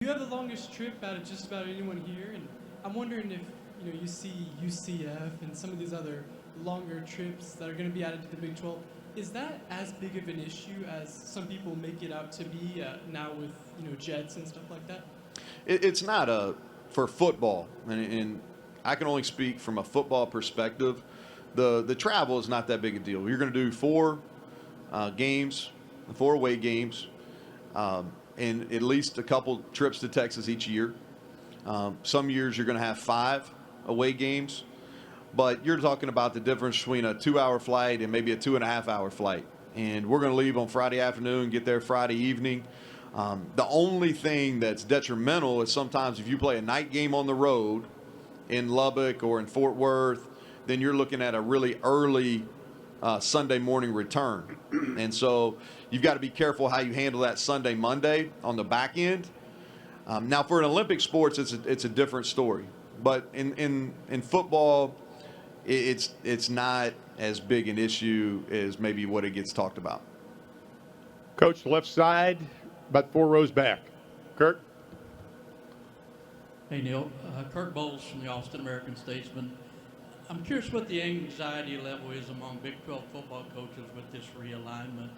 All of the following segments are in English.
You have the longest trip out of just about anyone here, and I'm wondering if you see UCF and some of these other longer trips that are going to be added to the Big 12. Is that as big of an issue as some people make it out to be now with jets and stuff like that? It's not for football, and I can only speak from a football perspective. The travel is not that big a deal. You're going to do 4 games, 4 away games, and at least a couple trips to Texas each year. Some years you're going to have 5 away games, but you're talking about the difference between a 2-hour flight and maybe a 2.5-hour flight. And we're going to leave on Friday afternoon, get there Friday evening. The only thing that's detrimental is sometimes if you play a night game on the road in Lubbock or in Fort Worth, then you're looking at a really early Sunday morning return. And so you've got to be careful how you handle that Sunday, Monday on the back end. Now, for an Olympic sports, it's a different story. But in football, it's not as big an issue as maybe what it gets talked about. Coach, left side, about 4 rows back. Kirk? Hey, Neal. Kirk Bowles from the Austin American-Statesman. I'm curious what the anxiety level is among Big 12 football coaches with this realignment.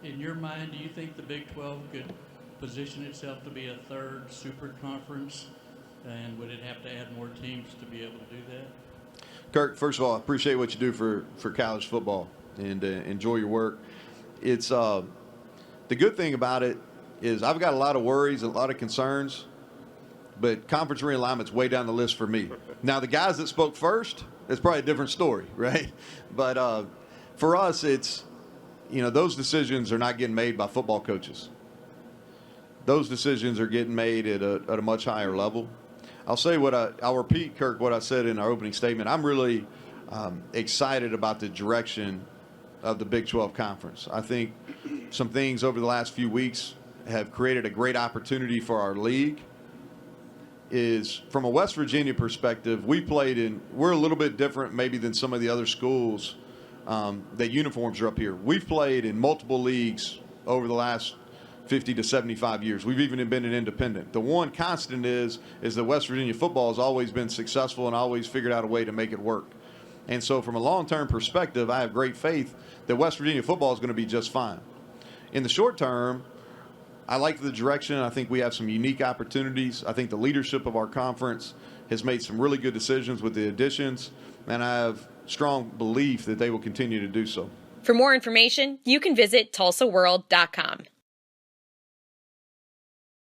In your mind, do you think the Big 12 could position itself to be a third super conference? And would it have to add more teams to be able to do that? Kirk, first of all, I appreciate what you do for college football and enjoy your work. It's the good thing about it is I've got a lot of worries, a lot of concerns, but conference realignment's way down the list for me. Now, the guys that spoke first, it's probably a different story, right? But for us, it's, those decisions are not getting made by football coaches. Those decisions are getting made at a much higher level. I'll repeat, Kirk, what I said in our opening statement. I'm really excited about the direction of the Big 12 Conference. I think some things over the last few weeks have created a great opportunity for our league. Is from a West Virginia perspective, we're a little bit different maybe than some of the other schools that uniforms are up here. We've played in multiple leagues over the last 50 to 75 years. We've even been an independent. The one constant is that West Virginia football has always been successful and always figured out a way to make it work. And so from a long-term perspective, I have great faith that West Virginia football is going to be just fine. In the short term, I like the direction. I think we have some unique opportunities. I think the leadership of our conference has made some really good decisions with the additions, and I have strong belief that they will continue to do so. For more information, you can visit tulsaworld.com.